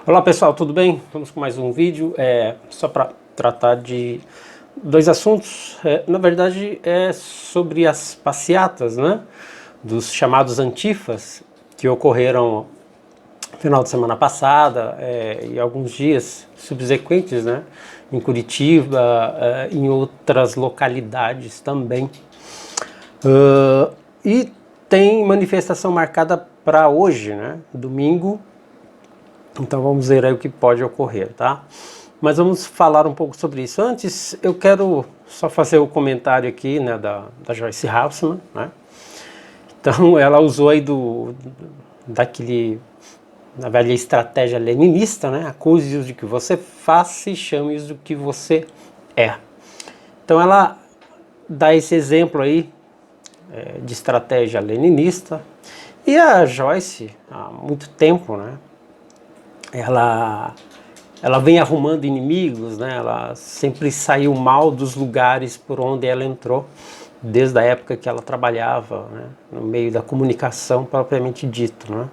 Olá pessoal, tudo bem? Vamos com mais um vídeo, só para tratar de dois assuntos. Na verdade é sobre as passeatas, né, dos chamados antifas que ocorreram no final de semana passada e alguns dias subsequentes, né, em Curitiba, em outras localidades também. E tem manifestação marcada para hoje, né, domingo. Então vamos ver aí o que pode ocorrer, tá? Mas vamos falar um pouco sobre isso. Antes, eu quero só fazer o comentário aqui, né, da Joyce Hasselman, né? Então ela usou aí da velha estratégia leninista, né? Acuse-os de que você faça e chame-os do que você é. Então ela dá esse exemplo aí de estratégia leninista. E a Joyce, há muito tempo, né? Ela vem arrumando inimigos, né? Ela sempre saiu mal dos lugares por onde ela entrou, desde a época que ela trabalhava, né, no meio da comunicação propriamente dito, né?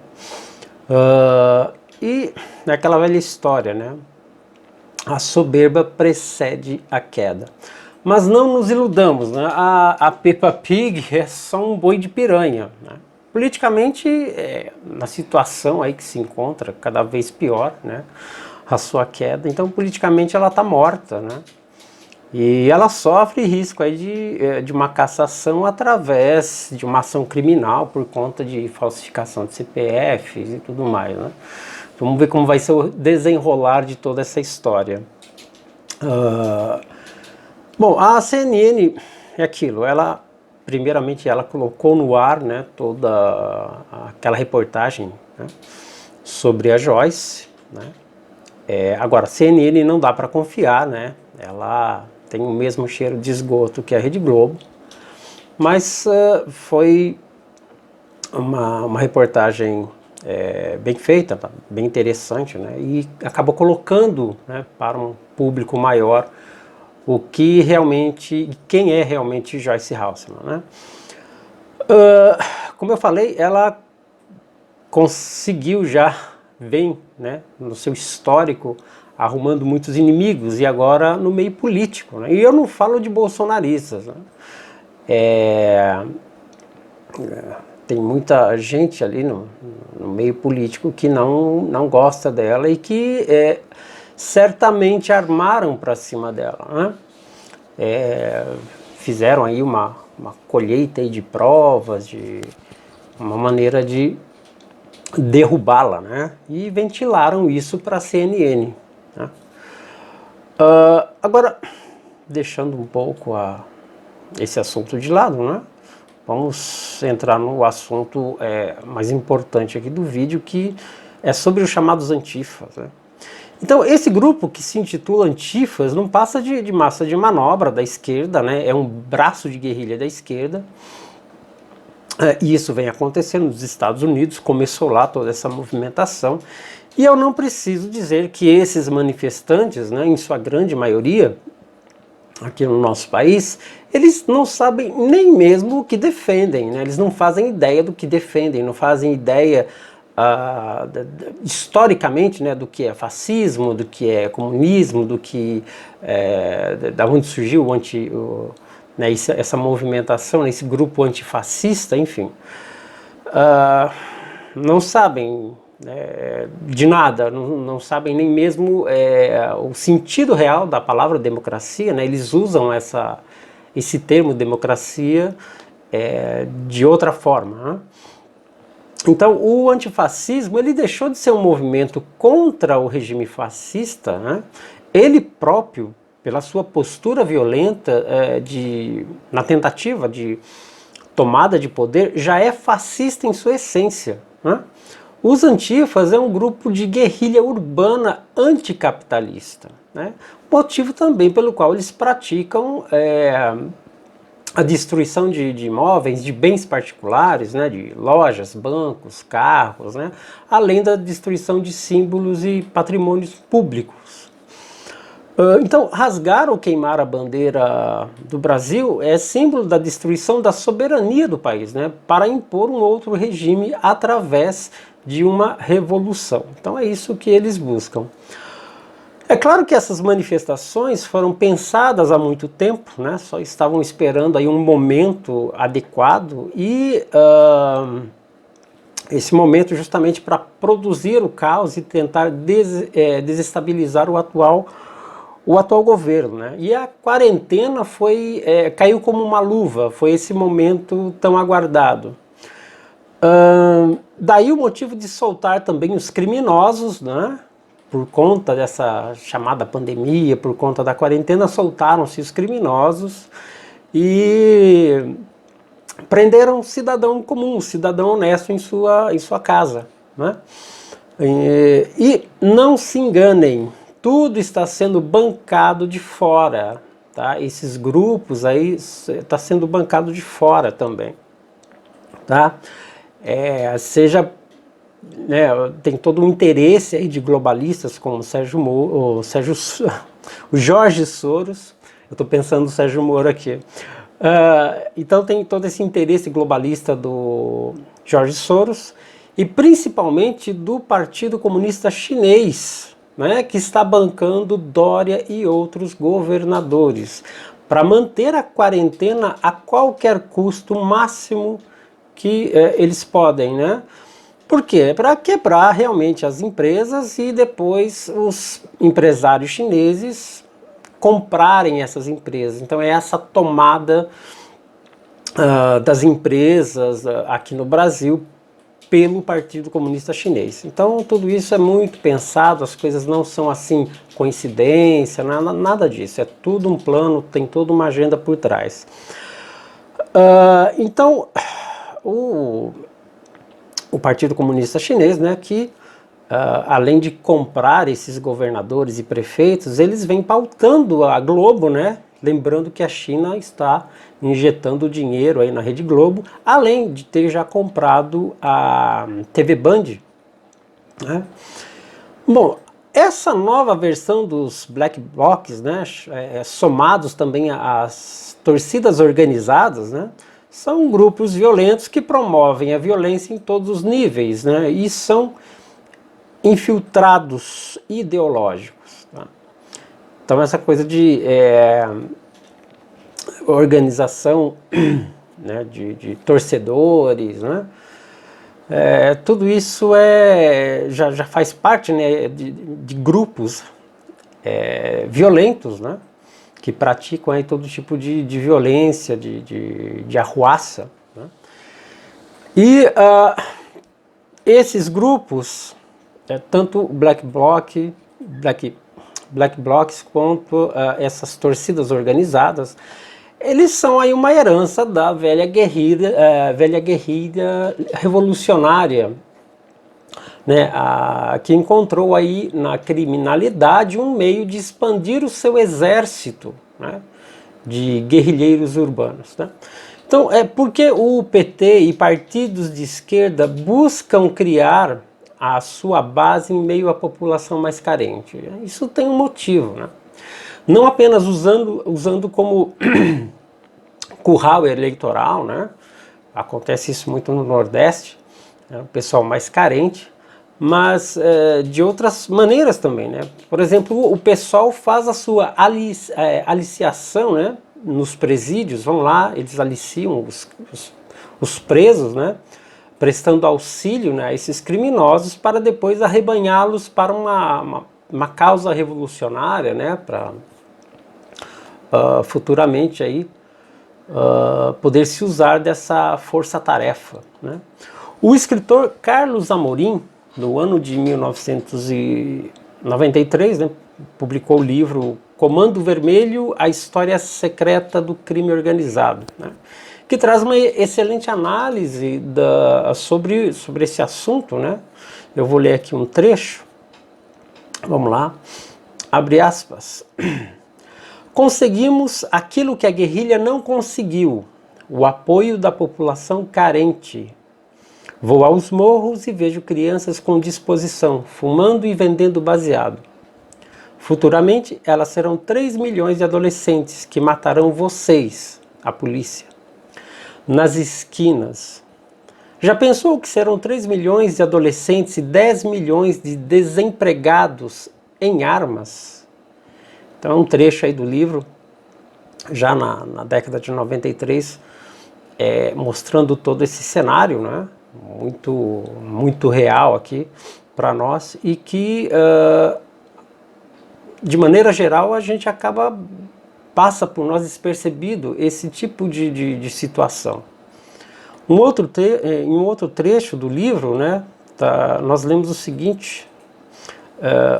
E é aquela velha história, né? A soberba precede a queda. Mas não nos iludamos, né? A Peppa Pig é só um boi de piranha, né? Politicamente, na situação aí que se encontra, cada vez pior, né, a sua queda, então politicamente ela está morta, né, e ela sofre risco aí de uma cassação através de uma ação criminal por conta de falsificação de CPFs e tudo mais, né. Vamos ver como vai ser o desenrolar de toda essa história. Bom, a CNN é aquilo, primeiramente ela colocou no ar, né, toda aquela reportagem, né, sobre a Joyce, né. Agora, a CNN não dá para confiar, né, ela tem o mesmo cheiro de esgoto que a Rede Globo, mas foi uma reportagem bem feita, bem interessante, né, e acabou colocando, né, para um público maior quem é realmente Joyce Hasselman, né? Como eu falei, ela conseguiu vem, né, no seu histórico, arrumando muitos inimigos, e agora no meio político, né? E eu não falo de bolsonaristas, né? Tem muita gente ali no meio político que não gosta dela e que certamente armaram para cima dela, né? Fizeram aí uma colheita aí de provas, de uma maneira de derrubá-la, né? E ventilaram isso para a CNN, né? Agora, deixando um pouco esse assunto de lado, né? Vamos entrar no assunto mais importante aqui do vídeo, que é sobre os chamados antifas, né? Então, esse grupo que se intitula Antifas não passa de massa de manobra da esquerda, né? É um braço de guerrilha da esquerda. E isso vem acontecendo nos Estados Unidos, começou lá toda essa movimentação. E eu não preciso dizer que esses manifestantes, né, em sua grande maioria, aqui no nosso país, eles não sabem nem mesmo o que defendem, né? Eles não fazem ideia do que defendem, não fazem ideia historicamente, né, do que é fascismo, do que é comunismo, do que da onde surgiu né, essa movimentação, esse grupo antifascista, enfim, não sabem de nada, não sabem nem mesmo o sentido real da palavra democracia, né? Eles usam esse termo democracia de outra forma, né? Então, o antifascismo, ele deixou de ser um movimento contra o regime fascista, né? Ele próprio, pela sua postura violenta na tentativa de tomada de poder, já é fascista em sua essência, né? Os antifas é um grupo de guerrilha urbana anticapitalista, né? Motivo também pelo qual eles praticam a destruição de imóveis, de bens particulares, né, de lojas, bancos, carros, né, além da destruição de símbolos e patrimônios públicos. Então, rasgar ou queimar a bandeira do Brasil é símbolo da destruição da soberania do país, né, para impor um outro regime através de uma revolução. Então é isso que eles buscam. É claro que essas manifestações foram pensadas há muito tempo, né? Só estavam esperando aí um momento adequado e esse momento justamente para produzir o caos e tentar desestabilizar o atual governo, né? E a quarentena caiu como uma luva, foi esse momento tão aguardado. Daí o motivo de soltar também os criminosos, né? Por conta dessa chamada pandemia, por conta da quarentena, soltaram-se os criminosos e prenderam um cidadão comum, um cidadão honesto em sua casa, né? E não se enganem, tudo está sendo bancado de fora, tá? Esses grupos aí está sendo bancado de fora também, tá? Seja, né, tem todo um interesse aí de globalistas como o Jorge Soros. Eu estou pensando no Sérgio Moro aqui. Então tem todo esse interesse globalista do Jorge Soros e principalmente do Partido Comunista Chinês, né, que está bancando Dória e outros governadores para manter a quarentena a qualquer custo máximo que eles podem, né? Por quê? Para quebrar realmente as empresas e depois os empresários chineses comprarem essas empresas. Então é essa tomada das empresas aqui no Brasil pelo Partido Comunista Chinês. Então tudo isso é muito pensado, as coisas não são assim coincidência, nada disso. É tudo um plano, tem toda uma agenda por trás. Então o Partido Comunista Chinês, né, que além de comprar esses governadores e prefeitos, eles vêm pautando a Globo, né? Lembrando que a China está injetando dinheiro aí na Rede Globo, além de ter já comprado a TV Band, né? Bom, essa nova versão dos Black Blocs, né, somados também às torcidas organizadas, né, são grupos violentos que promovem a violência em todos os níveis, né, e são infiltrados ideológicos. Tá? Então essa coisa de organização, né, de torcedores, né, tudo isso já faz parte, né, de grupos violentos, né, que praticam aí todo tipo de violência, de arruaça. Né? E esses grupos, tanto o Black Blocs quanto essas torcidas organizadas, eles são aí uma herança da velha guerrilha revolucionária, né, que encontrou aí na criminalidade um meio de expandir o seu exército, né, de guerrilheiros urbanos. Né? Então, porque o PT e partidos de esquerda buscam criar a sua base em meio à população mais carente? Isso tem um motivo, né? Não apenas usando como curral eleitoral, né? Acontece isso muito no Nordeste, né? O pessoal mais carente, mas de outras maneiras também, né? Por exemplo, o pessoal faz a sua aliciação, né? Nos presídios, vão lá, eles aliciam os presos, né? Prestando auxílio, né, a esses criminosos para depois arrebanhá-los para uma causa revolucionária, né, para futuramente aí, poder se usar dessa força-tarefa. Né. O escritor Carlos Amorim, no ano de 1993, né, publicou o livro Comando Vermelho, a história secreta do crime organizado, né, que traz uma excelente análise sobre esse assunto, né? Eu vou ler aqui um trecho, vamos lá, abre aspas. Conseguimos aquilo que a guerrilha não conseguiu, o apoio da população carente. Vou aos morros e vejo crianças com disposição, fumando e vendendo baseado. Futuramente, elas serão 3 milhões de adolescentes que matarão vocês, a polícia. Nas esquinas, Já pensou que serão 3 milhões de adolescentes e 10 milhões de desempregados em armas? Então é um trecho aí do livro, já na década de 93, mostrando todo esse cenário, né? Muito real aqui para nós, e que, de maneira geral, a gente passa por nós despercebido esse tipo de situação. Em um outro trecho do livro, né, nós lemos o seguinte,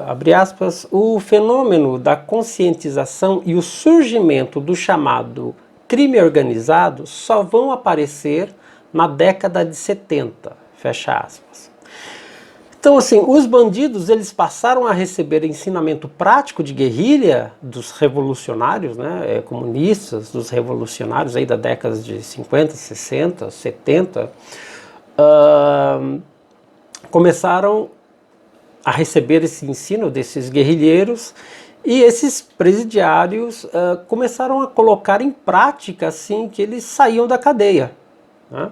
abre aspas, o fenômeno da conscientização e o surgimento do chamado crime organizado só vão aparecer na década de 70, fecha aspas. Então, assim, os bandidos, eles passaram a receber ensinamento prático de guerrilha dos revolucionários, né, comunistas, dos revolucionários aí da década de 50, 60, 70, começaram a receber esse ensino desses guerrilheiros, e esses presidiários começaram a colocar em prática, assim, que eles saíam da cadeia, né?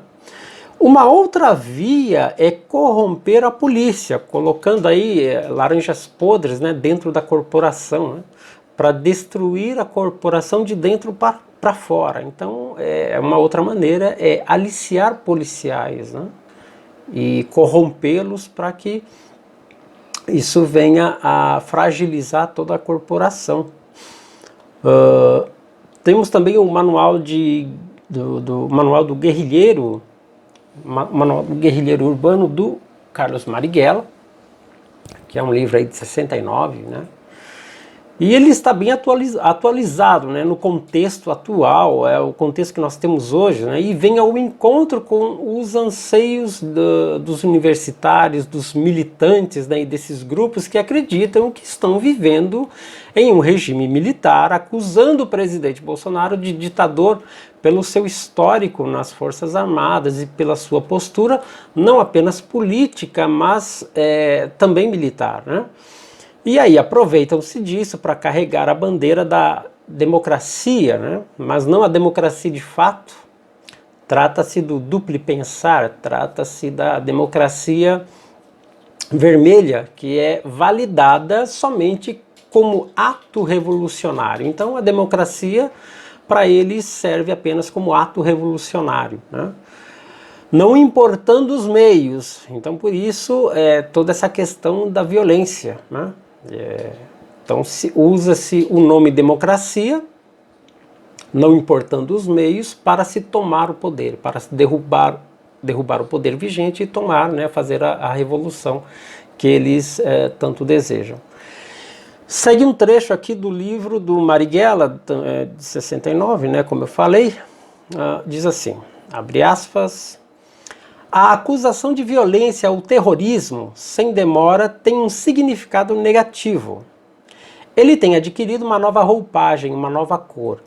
Uma outra via é corromper a polícia, colocando aí laranjas podres, né, dentro da corporação, né, para destruir a corporação de dentro para fora. Então, uma outra maneira é aliciar policiais, né, e corrompê-los para que isso venha a fragilizar toda a corporação. Temos também o manual manual do guerrilheiro, Manual do Guerrilheiro Urbano, do Carlos Marighella, que é um livro aí de 69, né? E ele está bem atualizado, né, no contexto atual, é o contexto que nós temos hoje, né, e vem ao encontro com os anseios dos universitários, dos militantes, né, e desses grupos que acreditam que estão vivendo em um regime militar, acusando o presidente Bolsonaro de ditador pelo seu histórico nas Forças Armadas e pela sua postura, não apenas política, mas também militar, né? E aí aproveitam-se disso para carregar a bandeira da democracia, né? Mas não a democracia de fato. Trata-se do duplo pensar, trata-se da democracia vermelha, que é validada somente como ato revolucionário. Então a democracia, para eles, serve apenas como ato revolucionário, né? Não importando os meios. Então, por isso, toda essa questão da violência, né? Então, usa-se o nome democracia, não importando os meios, para se tomar o poder, para se derrubar o poder vigente e tomar, né, fazer a revolução que eles tanto desejam. Segue um trecho aqui do livro do Marighella, de 69, né, como eu falei, diz assim, abre aspas, a acusação de violência ou terrorismo, sem demora, tem um significado negativo. Ele tem adquirido uma nova roupagem, uma nova cor.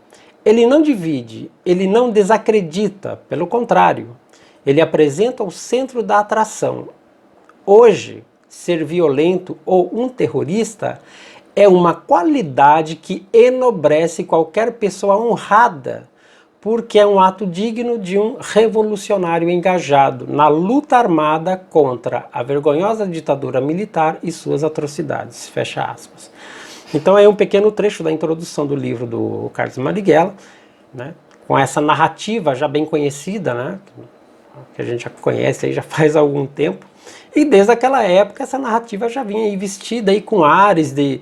Ele não divide, ele não desacredita, pelo contrário, ele apresenta o centro da atração. Hoje, ser violento ou um terrorista é uma qualidade que enobrece qualquer pessoa honrada, porque é um ato digno de um revolucionário engajado na luta armada contra a vergonhosa ditadura militar e suas atrocidades, fecha aspas. Então é um pequeno trecho da introdução do livro do Carlos Marighella, né, com essa narrativa já bem conhecida, né, que a gente já conhece aí já faz algum tempo, e desde aquela época essa narrativa já vinha aí vestida aí com ares de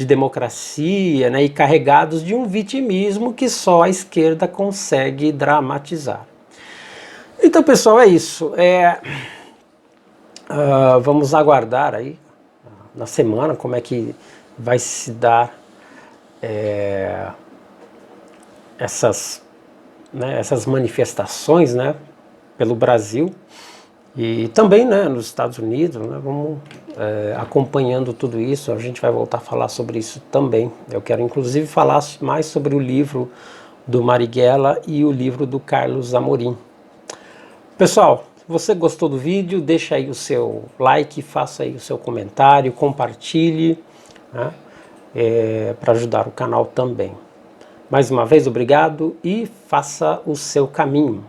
democracia, né, e carregados de um vitimismo que só a esquerda consegue dramatizar. Então, pessoal, é isso. Vamos aguardar aí na semana como é que vai se dar essas manifestações, né, pelo Brasil e também, né, nos Estados Unidos, né, vamos acompanhando tudo isso. A gente vai voltar a falar sobre isso também. Eu quero inclusive falar mais sobre o livro do Marighella e o livro do Carlos Amorim. Pessoal, se você gostou do vídeo, deixa aí o seu like, faça aí o seu comentário, compartilhe, né, para ajudar o canal também. Mais uma vez, obrigado e faça o seu caminho.